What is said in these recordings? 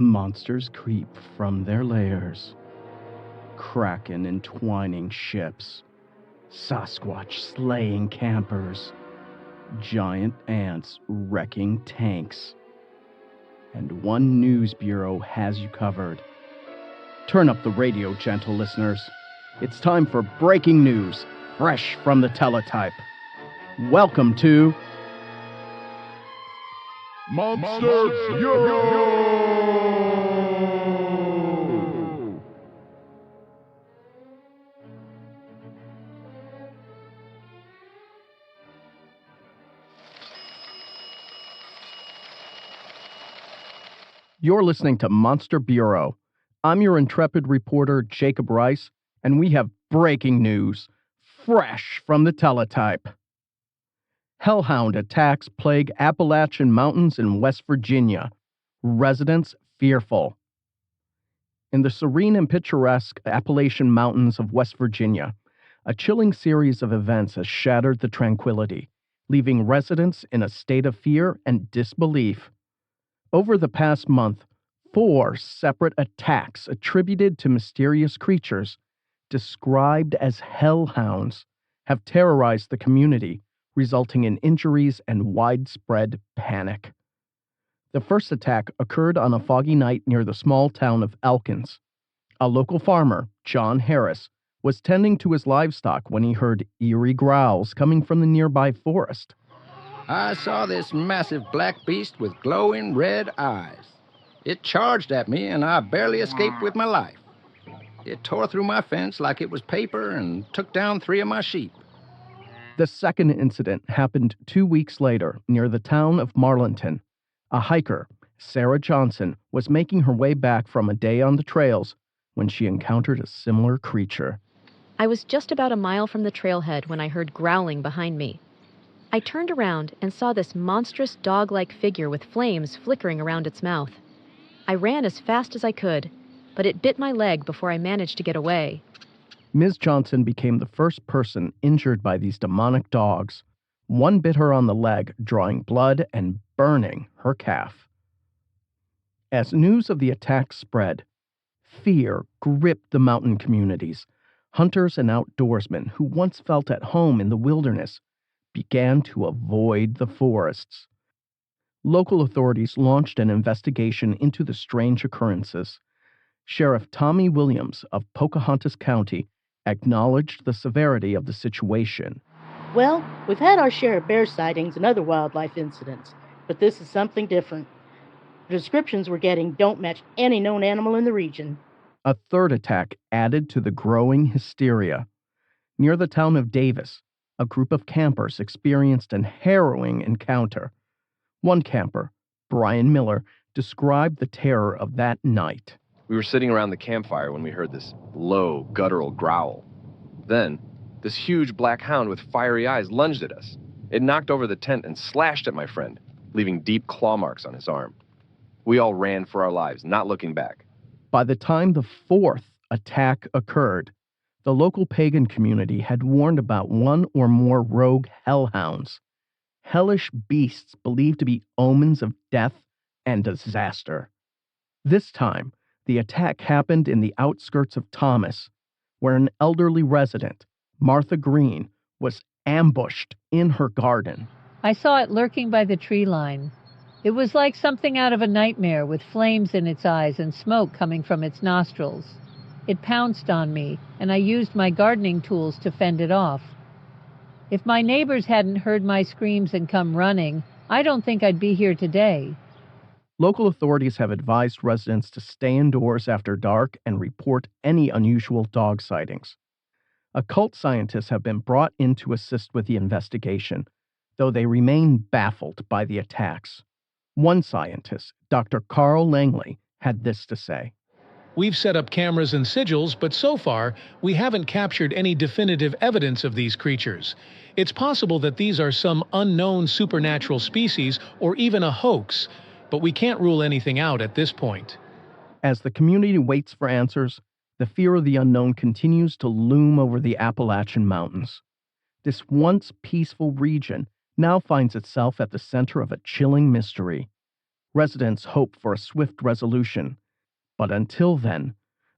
Monsters creep from their lairs. Kraken entwining ships. Sasquatch slaying campers. Giant ants wrecking tanks. And one news bureau has you covered. Turn up the radio, gentle listeners. It's time for breaking news, fresh from the teletype. Welcome to Monster Bureau! You're listening to Monster Bureau. I'm your intrepid reporter, Jacob Rice, and we have breaking news, fresh from the teletype. Hellhound attacks plague Appalachian mountains in West Virginia. Residents fearful. In the serene and picturesque Appalachian mountains of West Virginia, a chilling series of events has shattered the tranquility, leaving residents in a state of fear and disbelief. Over the past month, 4 separate attacks attributed to mysterious creatures, described as hellhounds, have terrorized the community, resulting in injuries and widespread panic. The first attack occurred on a foggy night near the small town of Elkins. A local farmer, John Harris, was tending to his livestock when he heard eerie growls coming from the nearby forest. I saw this massive black beast with glowing red eyes. It charged at me, and I barely escaped with my life. It tore through my fence like it was paper and took down 3 of my sheep. The second incident happened 2 weeks later near the town of Marlinton. A hiker, Sarah Johnson, was making her way back from a day on the trails when she encountered a similar creature. I was just about a mile from the trailhead when I heard growling behind me. I turned around and saw this monstrous dog-like figure with flames flickering around its mouth. I ran as fast as I could, but it bit my leg before I managed to get away. Ms. Johnson became the first person injured by these demonic dogs. One bit her on the leg, drawing blood and burning her calf. As news of the attack spread, fear gripped the mountain communities. Hunters and outdoorsmen who once felt at home in the wilderness began to avoid the forests. Local authorities launched an investigation into the strange occurrences. Sheriff Tommie Williams of Pocahontas County acknowledged the severity of the situation. Well, we've had our share of bear sightings and other wildlife incidents, but this is something different. The descriptions we're getting don't match any known animal in the region. A third attack added to the growing hysteria. Near the town of Davis, a group of campers experienced an harrowing encounter. One camper, Brian Miller, described the terror of that night. We were sitting around the campfire when we heard this low, guttural growl. Then, this huge black hound with fiery eyes lunged at us. It knocked over the tent and slashed at my friend, leaving deep claw marks on his arm. We all ran for our lives, not looking back. By the time the 4th attack occurred, the local pagan community had warned about 1 or more rogue hellhounds, hellish beasts believed to be omens of death and disaster. This time, the attack happened in the outskirts of Thomas, where an elderly resident, Martha Green, was ambushed in her garden. I saw it lurking by the tree line. It was like something out of a nightmare, with flames in its eyes and smoke coming from its nostrils. It pounced on me, and I used my gardening tools to fend it off. If my neighbors hadn't heard my screams and come running, I don't think I'd be here today. Local authorities have advised residents to stay indoors after dark and report any unusual dog sightings. Occult scientists have been brought in to assist with the investigation, though they remain baffled by the attacks. One scientist, Dr. Carl Langley, had this to say. We've set up cameras and sigils, but so far, we haven't captured any definitive evidence of these creatures. It's possible that these are some unknown supernatural species or even a hoax, but we can't rule anything out at this point. As the community waits for answers, the fear of the unknown continues to loom over the Appalachian Mountains. This once peaceful region now finds itself at the center of a chilling mystery. Residents hope for a swift resolution, but until then,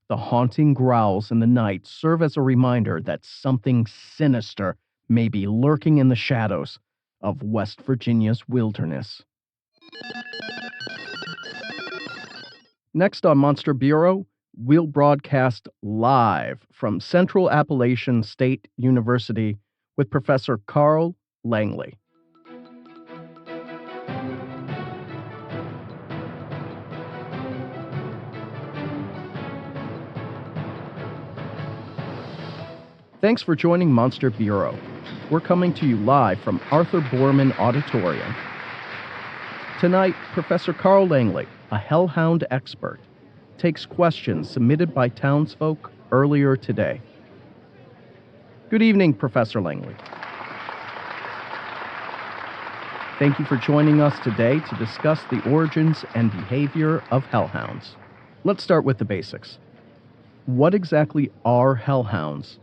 the haunting growls in the night serve as a reminder that something sinister may be lurking in the shadows of West Virginia's wilderness. Next on Monster Bureau, we'll broadcast live from Central Appalachian State University with Professor Carl Langley. Thanks for joining Monster Bureau. We're coming to you live from Arthur Borman Auditorium. Tonight, Professor Carl Langley, a hellhound expert, takes questions submitted by townsfolk earlier today. Good evening, Professor Langley. Thank you for joining us today to discuss the origins and behavior of hellhounds. Let's start with the basics. What exactly are hellhounds,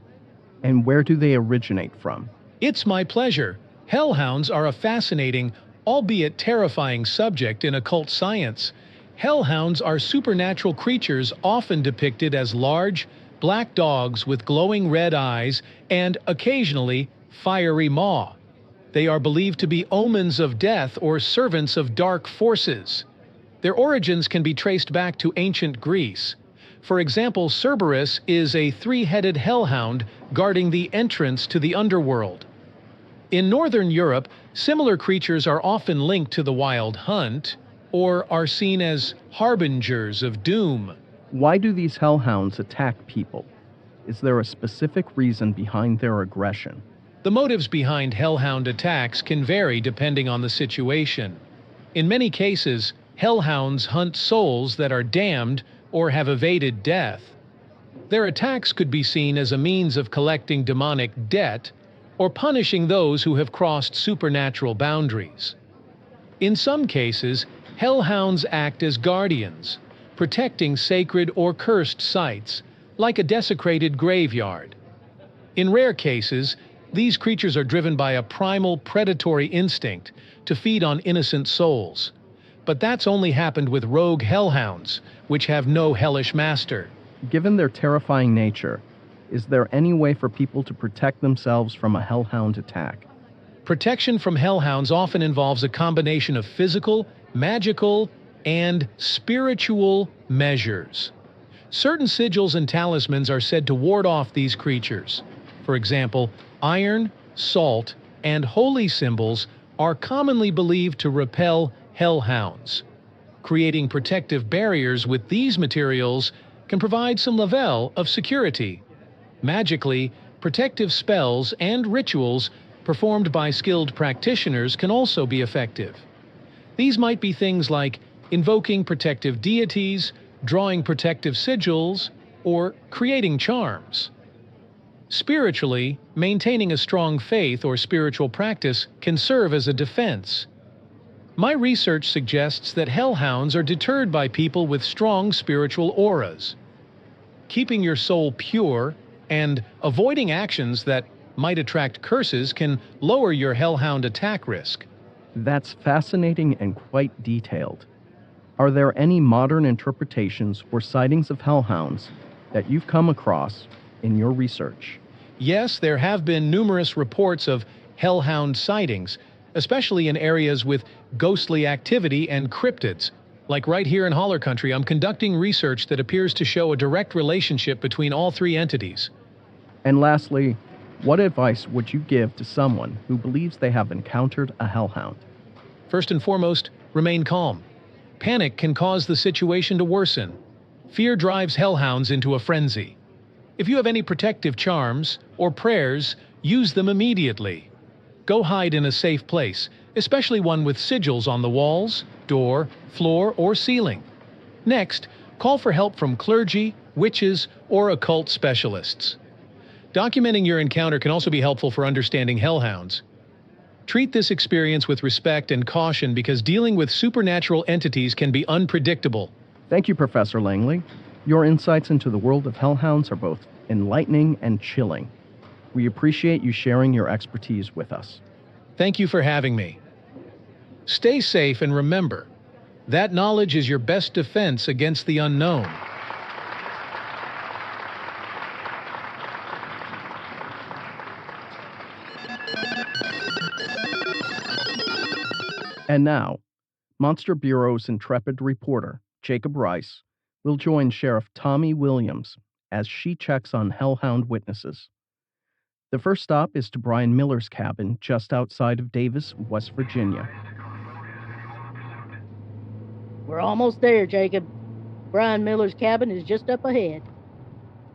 and where do they originate from? It's my pleasure. Hellhounds are a fascinating, albeit terrifying subject in occult science. Hellhounds are supernatural creatures often depicted as large, black dogs with glowing red eyes and, occasionally, fiery maw. They are believed to be omens of death or servants of dark forces. Their origins can be traced back to ancient Greece. For example, Cerberus is a three-headed hellhound guarding the entrance to the underworld. In Northern Europe, similar creatures are often linked to the wild hunt, or are seen as harbingers of doom. Why do these hellhounds attack people? Is there a specific reason behind their aggression? The motives behind hellhound attacks can vary depending on the situation. In many cases, hellhounds hunt souls that are damned or have evaded death. Their attacks could be seen as a means of collecting demonic debt or punishing those who have crossed supernatural boundaries. In some cases, hellhounds act as guardians, protecting sacred or cursed sites, like a desecrated graveyard. In rare cases, these creatures are driven by a primal predatory instinct to feed on innocent souls. But that's only happened with rogue hellhounds, which have no hellish master. Given their terrifying nature, is there any way for people to protect themselves from a hellhound attack? Protection from hellhounds often involves a combination of physical, magical, and spiritual measures. Certain sigils and talismans are said to ward off these creatures. For example, iron, salt, and holy symbols are commonly believed to repel hellhounds. Creating protective barriers with these materials can provide some level of security. Magically, protective spells and rituals performed by skilled practitioners can also be effective. These might be things like invoking protective deities, drawing protective sigils, or creating charms. Spiritually, maintaining a strong faith or spiritual practice can serve as a defense. My research suggests that hellhounds are deterred by people with strong spiritual auras. Keeping your soul pure and avoiding actions that might attract curses can lower your hellhound attack risk. That's fascinating and quite detailed. Are there any modern interpretations or sightings of hellhounds that you've come across in your research? Yes, there have been numerous reports of hellhound sightings, especially in areas with ghostly activity and cryptids. Like right here in Holler Country, I'm conducting research that appears to show a direct relationship between all three entities. And lastly, what advice would you give to someone who believes they have encountered a hellhound? First and foremost, remain calm. Panic can cause the situation to worsen. Fear drives hellhounds into a frenzy. If you have any protective charms or prayers, use them immediately. Go hide in a safe place, especially one with sigils on the walls, door, floor, or ceiling. Next, call for help from clergy, witches, or occult specialists. Documenting your encounter can also be helpful for understanding hellhounds. Treat this experience with respect and caution because dealing with supernatural entities can be unpredictable. Thank you, Professor Langley. Your insights into the world of hellhounds are both enlightening and chilling. We appreciate you sharing your expertise with us. Thank you for having me. Stay safe and remember, That knowledge is your best defense against the unknown. And now, Monster Bureau's intrepid reporter, Jacob Rice, will join Sheriff Tommie Williams as she checks on hellhound witnesses. The first stop is to Brian Miller's cabin just outside of Davis, West Virginia. We're almost there, Jacob. Brian Miller's cabin is just up ahead.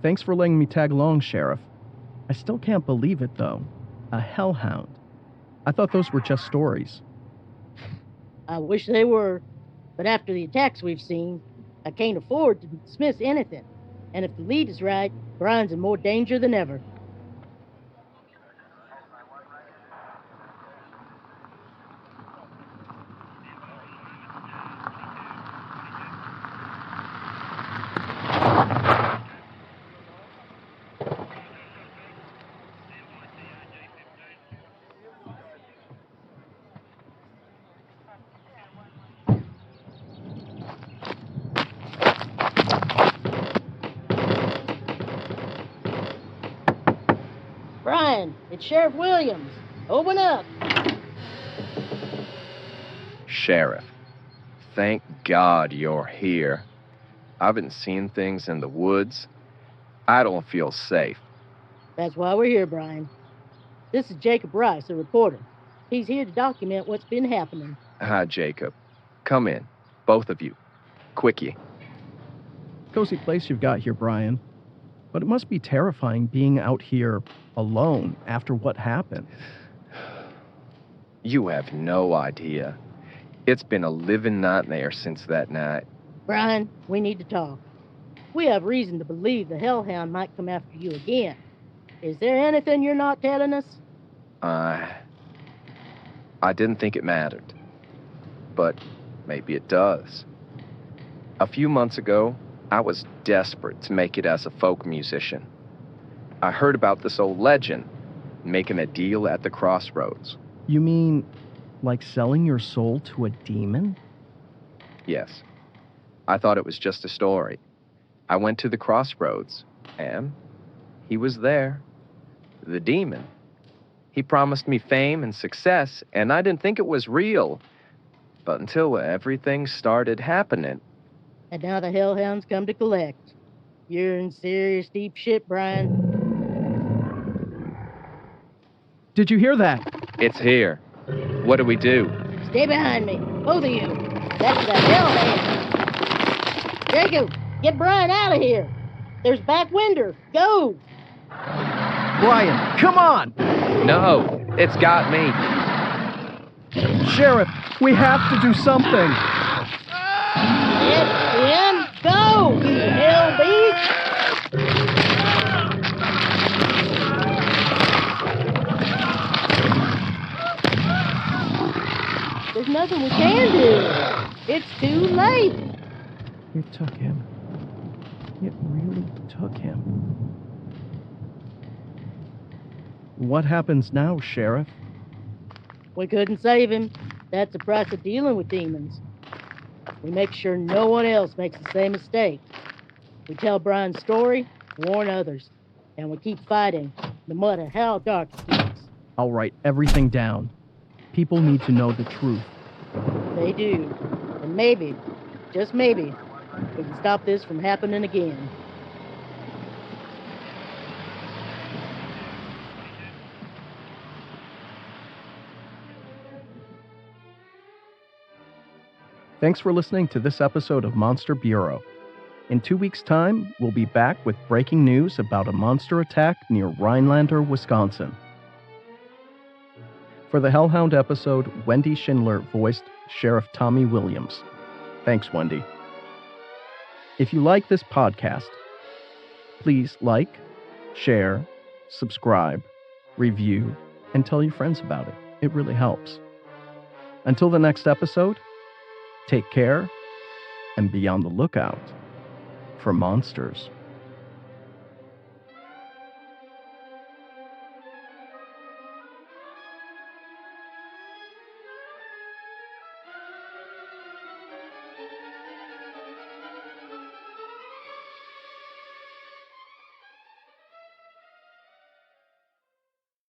Thanks for letting me tag along, Sheriff. I still can't believe it, though. A hellhound. I thought those were just stories. I wish they were, but after the attacks we've seen, I can't afford to dismiss anything. And if the lead is right, Brian's in more danger than ever. Brian, it's Sheriff Williams. Open up. Sheriff, thank God you're here. I've been seeing things in the woods. I don't feel safe. That's why we're here, Brian. This is Jacob Rice, a reporter. He's here to document what's been happening. Hi, Jacob. Come in, both of you. Quickie. Cozy place you've got here, Brian. But it must be terrifying being out here alone after what happened. You have no idea. It's been a living nightmare since that night. Brian, we need to talk. We have reason to believe the hellhound might come after you again. Is there anything you're not telling us? I didn't think it mattered. But maybe it does. A few months ago, I was desperate to make it as a folk musician. I heard about this old legend, making a deal at the crossroads. You mean, like selling your soul to a demon? Yes. I thought it was just a story. I went to the crossroads, and he was there. The demon. He promised me fame and success, and I didn't think it was real. But until everything started happening. And now the hellhounds come to collect. You're in serious deep shit, Brian. Did you hear that? It's here. What do we do? Stay behind me, both of you. That's the hellhound. Jacob, get Brian out of here. There's back window. Go. Brian, come on! No, it's got me. Sheriff, we have to do something. Let him go, you hell beast! There's nothing we can do. It's too late. It took him. It really took him. What happens now, Sheriff? We couldn't save him. That's the price of dealing with demons. We make sure no one else makes the same mistake. We tell Brian's story, warn others, and we keep fighting, no matter how dark it gets. I'll write everything down. People need to know the truth. They do. And maybe, just maybe, we can stop this from happening again. Thanks for listening to this episode of Monster Bureau. In 2 weeks' time, we'll be back with breaking news about a monster attack near Rhinelander, Wisconsin. For the Hellhound episode, Wendy Schindler voiced Sheriff Tommie Williams. Thanks, Wendy. If you like this podcast, please like, share, subscribe, review, and tell your friends about it. It really helps. Until the next episode, take care and be on the lookout for monsters.